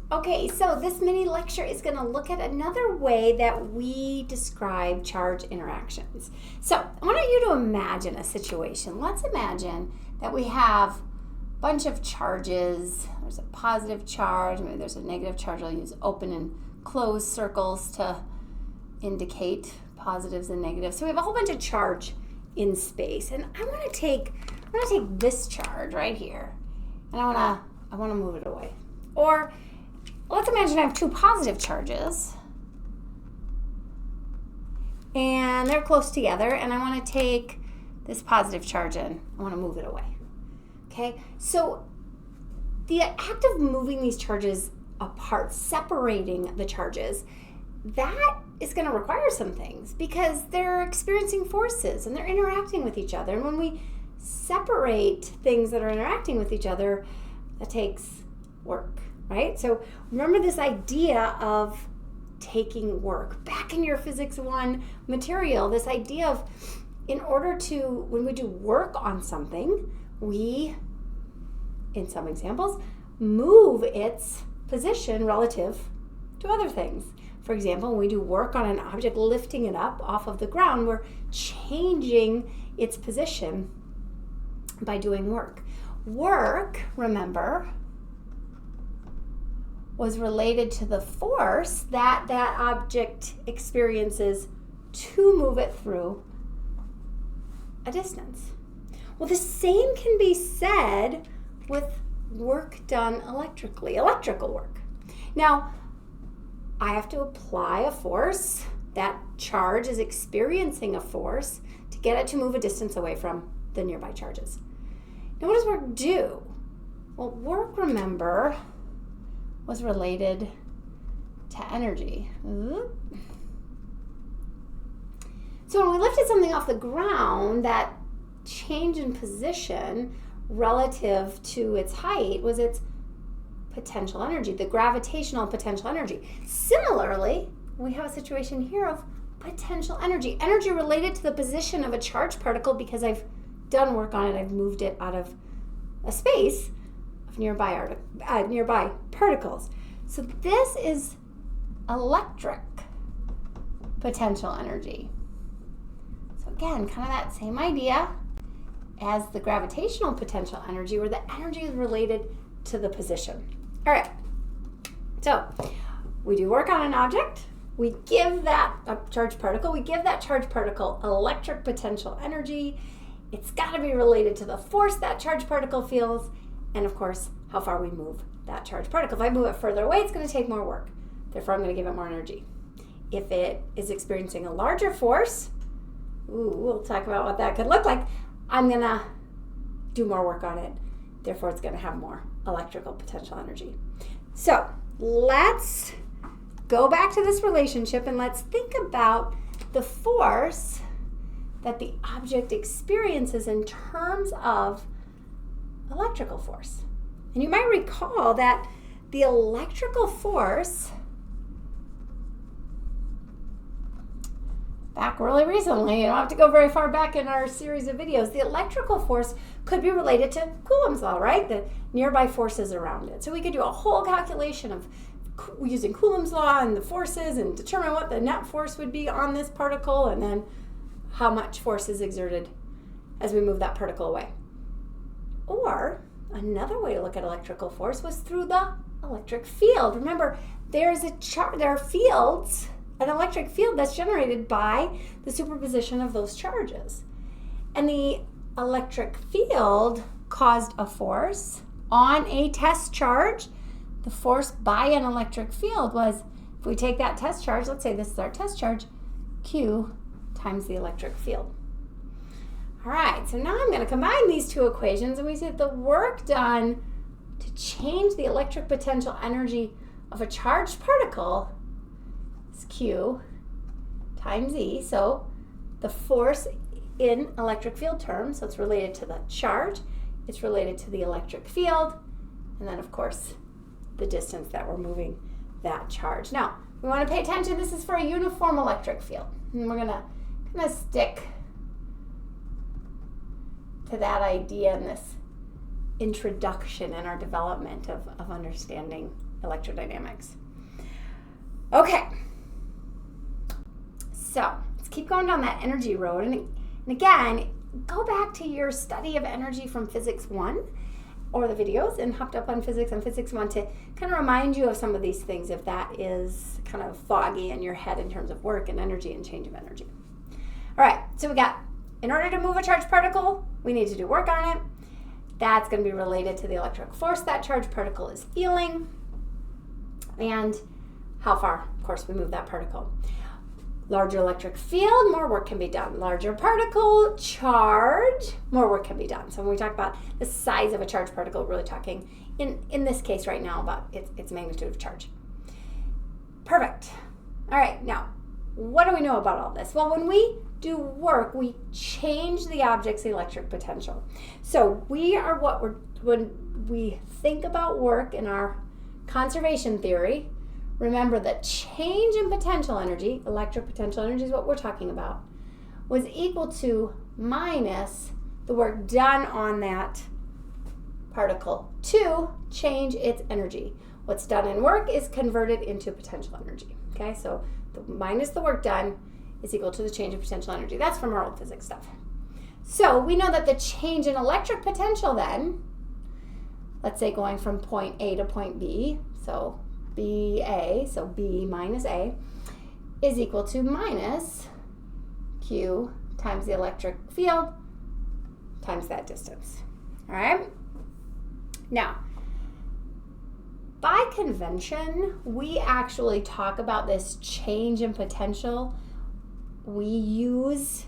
Okay, so this mini lecture is going to look at another way that we describe charge interactions. So I want you to imagine a situation. Let's imagine that we have a bunch of charges. There's a positive charge, maybe there's a negative charge. I'll use open and closed circles to indicate positives and negatives. So we have a whole bunch of charge in space, and I want to take this charge right here, and I want to move it away. Or let's imagine I have two positive charges and they're close together, and I want to take this positive charge in. I want to move it away. Okay, so the act of moving these charges apart, separating the charges, that is going to require some things because they're experiencing forces and they're interacting with each other. And when we separate things that are interacting with each other, that takes work. Right? So remember this idea of taking work. Back in your Physics 1 material, this idea of when we do work on something, we, in some examples, move its position relative to other things. For example, when we do work on an object, lifting it up off of the ground, we're changing its position by doing work. Work, remember, was related to the force that that object experiences to move it through a distance. Well, the same can be said with work done electrically, electrical work. Now, I have to apply a force. That charge is experiencing a force to get it to move a distance away from the nearby charges. Now, what does work do? Well, work, remember, was related to energy. So when we lifted something off the ground, that change in position relative to its height was its potential energy, the gravitational potential energy. Similarly, we have a situation here of potential energy. Energy related to the position of a charged particle because I've done work on it, I've moved it out of a space of nearby particles. So this is electric potential energy. So again, kind of that same idea as the gravitational potential energy, where the energy is related to the position. All right, so we do work on an object. We give that a charged particle. We give that charged particle electric potential energy. It's got to be related to the force that charged particle feels, and of course, how far we move that charged particle. If I move it further away, it's going to take more work. Therefore, I'm going to give it more energy. If it is experiencing a larger force, we'll talk about what that could look like, I'm going to do more work on it. Therefore, it's going to have more electrical potential energy. So let's go back to this relationship and let's think about the force that the object experiences in terms of electrical force. And you might recall that the electrical force, back really recently, you don't have to go very far back in our series of videos, the electrical force could be related to Coulomb's law, right? The nearby forces around it. So we could do a whole calculation of using Coulomb's law and the forces and determine what the net force would be on this particle and then how much force is exerted as we move that particle away. Or another way to look at electrical force was through the electric field. Remember, there are fields, an electric field that's generated by the superposition of those charges. And the electric field caused a force on a test charge. The force by an electric field was, if we take that test charge, let's say this is our test charge, Q times the electric field. All right, so now I'm going to combine these two equations, and we see that the work done to change the electric potential energy of a charged particle is Q times E. So the force in electric field terms, so it's related to the charge, it's related to the electric field, and then of course the distance that we're moving that charge. Now, we want to pay attention, this is for a uniform electric field. And we're going to kind of stick to that idea in this introduction in our development of understanding electrodynamics. Okay, so let's keep going down that energy road. And again, go back to your study of energy from Physics 1 or the videos and hopped up on Physics and Physics 1 to kind of remind you of some of these things if that is kind of foggy in your head in terms of work and energy and change of energy. All right, so we got, in order to move a charged particle, we need to do work on it. That's going to be related to the electric force that charged particle is feeling and how far, of course, we move that particle. Larger electric field, more work can be done. Larger particle charge, more work can be done. So when we talk about the size of a charged particle, we're really talking, in this case right now, about its magnitude of charge. Perfect. All right, now, what do we know about all this? Well, when we do work, we change the object's electric potential. So when we think about work in our conservation theory, remember that change in potential energy, electric potential energy is what we're talking about, was equal to minus the work done on that particle to change its energy. What's done in work is converted into potential energy. Okay, so minus the work done is equal to the change in potential energy. That's from our old physics stuff. So we know that the change in electric potential then, let's say going from point A to point B, so BA, so B minus A, is equal to minus Q times the electric field times that distance. All right? Now, by convention, we actually talk about this change in potential. We use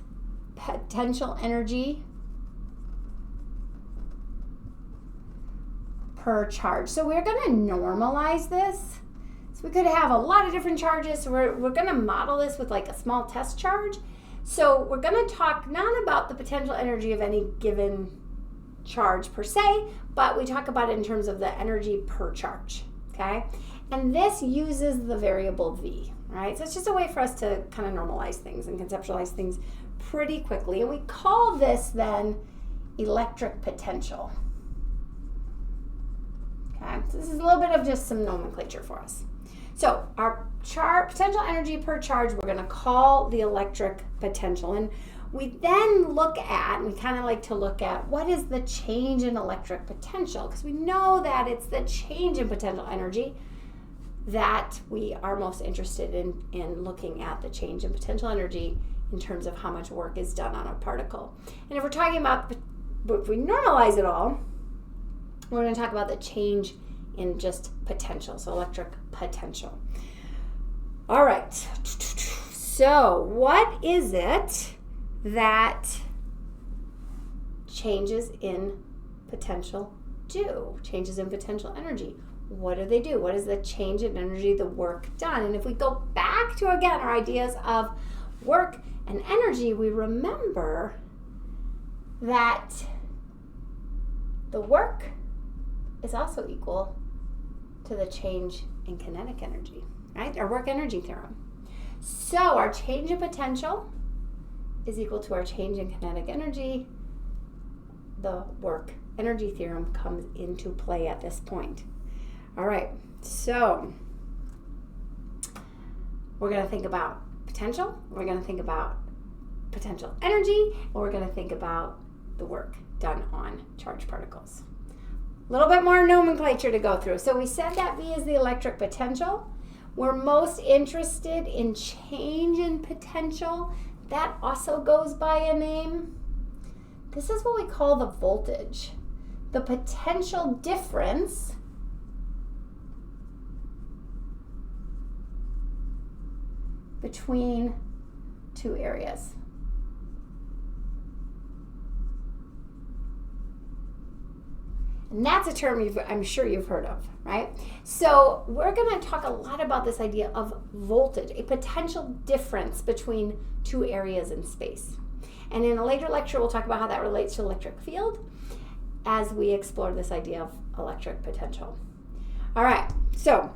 potential energy per charge. So we're going to normalize this. So we could have a lot of different charges. So we're going to model this with like a small test charge. So we're going to talk not about the potential energy of any given charge per se, but we talk about it in terms of the energy per charge, okay? And this uses the variable V, right? So it's just a way for us to kind of normalize things and conceptualize things pretty quickly. And we call this then electric potential. Okay, so this is a little bit of just some nomenclature for us. So our potential energy per charge, we're going to call the electric potential. And we then we kind of like to look at what is the change in electric potential, because we know that it's the change in potential energy that we are most interested in looking at, the change in potential energy in terms of how much work is done on a particle. And if we're talking about, if we normalize it all, we're going to talk about the change in just potential, so electric potential. All right, so what is it that changes in potential do? Changes in potential energy. What do they do? What is the change in energy, the work done? And if we go back to, again, our ideas of work and energy, we remember that the work is also equal to the change in kinetic energy, right? Our work energy theorem. So our change in potential is equal to our change in kinetic energy. The work energy theorem comes into play at this point. All right, so we're going to think about potential, we're going to think about potential energy, and we're going to think about the work done on charged particles. A little bit more nomenclature to go through. So we said that V is the electric potential. We're most interested in change in potential. That also goes by a name. This is what we call the voltage. The potential difference between two areas. And that's a term I'm sure you've heard of, right? So we're going to talk a lot about this idea of voltage, a potential difference between two areas in space. And in a later lecture, we'll talk about how that relates to electric field as we explore this idea of electric potential. All right, so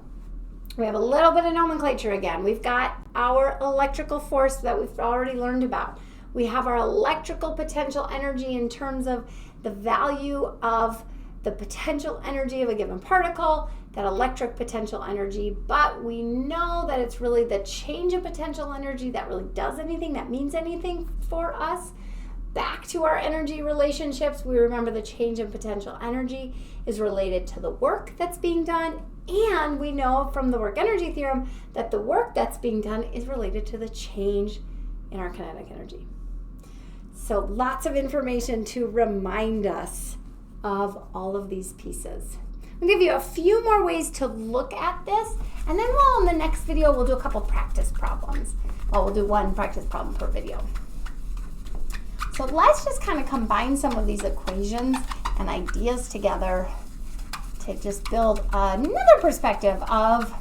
we have a little bit of nomenclature again. We've got our electrical force that we've already learned about. We have our electrical potential energy in terms of the value of the potential energy of a given particle, that electric potential energy, but we know that it's really the change in potential energy that really does anything, that means anything for us. Back to our energy relationships, we remember the change in potential energy is related to the work that's being done, and we know from the work energy theorem that the work that's being done is related to the change in our kinetic energy. So lots of information to remind us of all of these pieces. I'll give you a few more ways to look at this, and then in the next video we'll do a couple practice problems. Well, we'll do one practice problem per video. So let's just kind of combine some of these equations and ideas together to just build another perspective of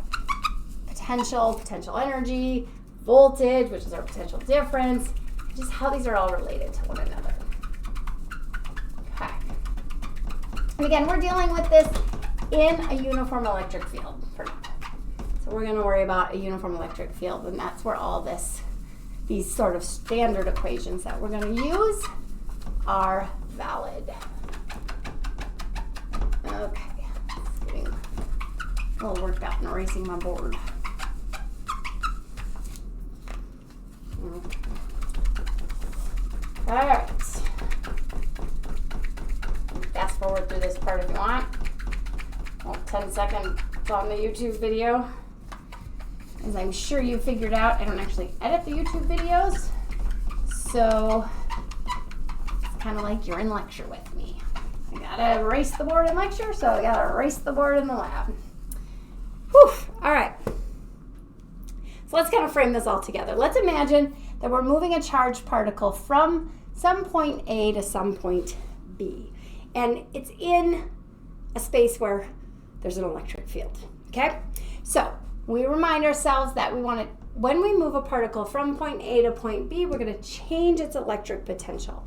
potential energy, voltage, which is our potential difference, just how these are all related to one another. Okay. And again, we're dealing with this in a uniform electric field for now. So we're going to worry about a uniform electric field, and that's where all these sort of standard equations that we're going to use are valid. Okay. Getting a little worked out and erasing my board. All right. Fast forward through this part if you want. Well, 10 seconds on the YouTube video. As I'm sure you figured out, I don't actually edit the YouTube videos. So it's kind of like you're in lecture with me. I gotta erase the board in lecture, so I gotta erase the board in the lab. Whew, all right. So let's kind of frame this all together. Let's imagine that we're moving a charged particle from some point A to some point B. And it's in a space where there's an electric field, okay? So we remind ourselves that when we move a particle from point A to point B, we're gonna change its electric potential.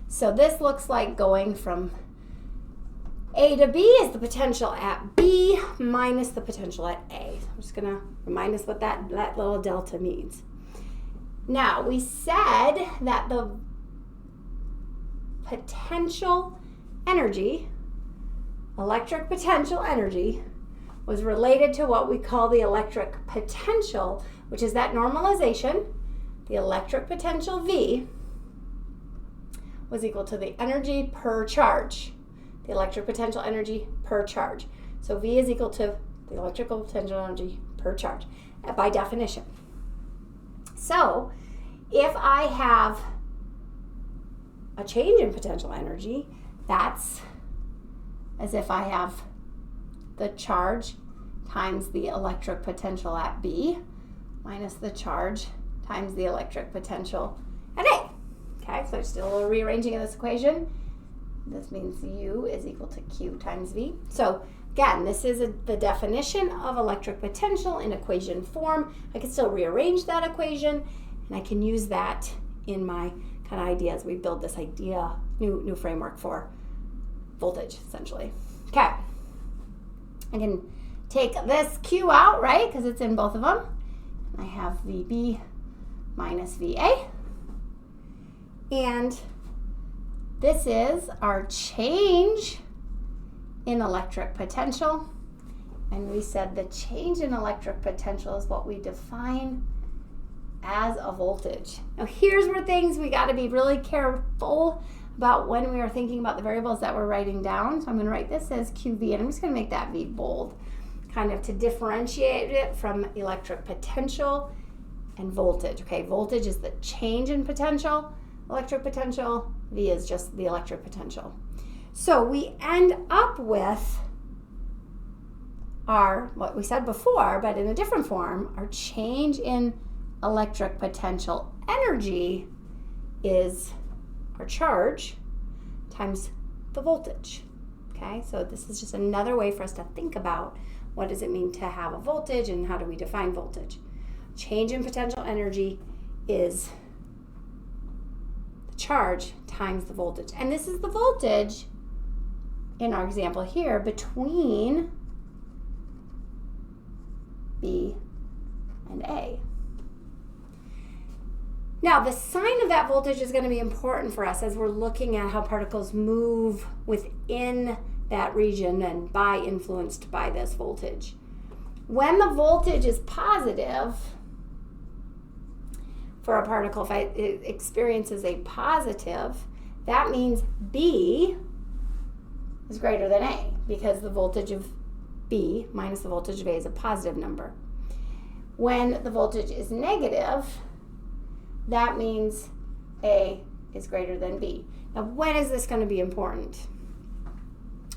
So this looks like going from A to B is the potential at B minus the potential at A. I'm just gonna remind us what that little delta means. Now, we said that the potential energy, electric potential energy, was related to what we call the electric potential, which is that normalization. The electric potential V was equal to the energy per charge. The electric potential energy per charge. So V is equal to the electrical potential energy per charge, by definition. So if I have a change in potential energy, that's as if I have the charge times the electric potential at B minus the charge times the electric potential at A. Okay, so just a little rearranging of this equation. This means U is equal to Q times V. So again, this is the definition of electric potential in equation form. I can still rearrange that equation, and I can use that in my kind of idea as we build this new framework for voltage, essentially. Okay. I can take this Q out, right, because it's in both of them. I have VB minus VA. And this is our change in electric potential. And we said the change in electric potential is what we define as a voltage. Now here's where we got to be really careful about when we are thinking about the variables that we're writing down. So I'm going to write this as QV, and I'm just going to make that V bold, kind of to differentiate it from electric potential and voltage. Okay, voltage is the change in potential. Electric potential, V is just the electric potential. So we end up with what we said before, but in a different form, our change in electric potential energy is our charge times the voltage. Okay, so this is just another way for us to think about what does it mean to have a voltage and how do we define voltage. Change in potential energy is the charge times the voltage. And this is the voltage in our example here between B and A. Now, the sign of that voltage is going to be important for us as we're looking at how particles move within that region and influenced by this voltage. When the voltage is positive for a particle, if it experiences a positive, that means B is greater than A, because the voltage of B minus the voltage of A is a positive number. When the voltage is negative, that means A is greater than B. Now, when is this going to be important?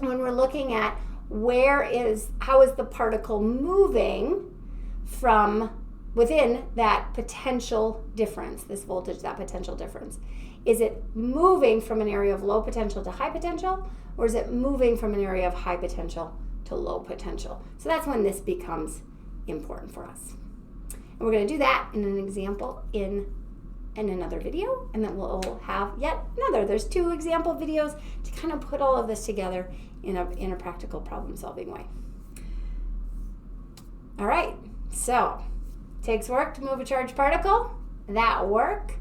When we're looking at how is the particle moving from within that potential difference, this voltage, that potential difference. Is it moving from an area of low potential to high potential, or is it moving from an area of high potential to low potential? So that's when this becomes important for us. And we're going to do that in an example in another video, and then we'll have yet another. There's 2 example videos to kind of put all of this together in a practical problem-solving way. All right, so it takes work to move a charged particle. That work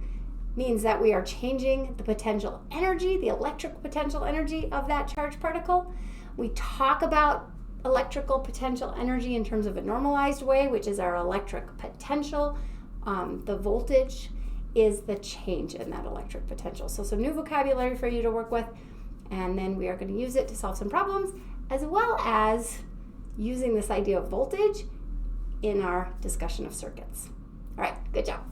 means that we are changing the potential energy, the electric potential energy of that charged particle. We talk about electrical potential energy in terms of a normalized way, which is our electric potential. The voltage is the change in that electric potential. So some new vocabulary for you to work with, and then we are going to use it to solve some problems, as well as using this idea of voltage in our discussion of circuits. All right, good job.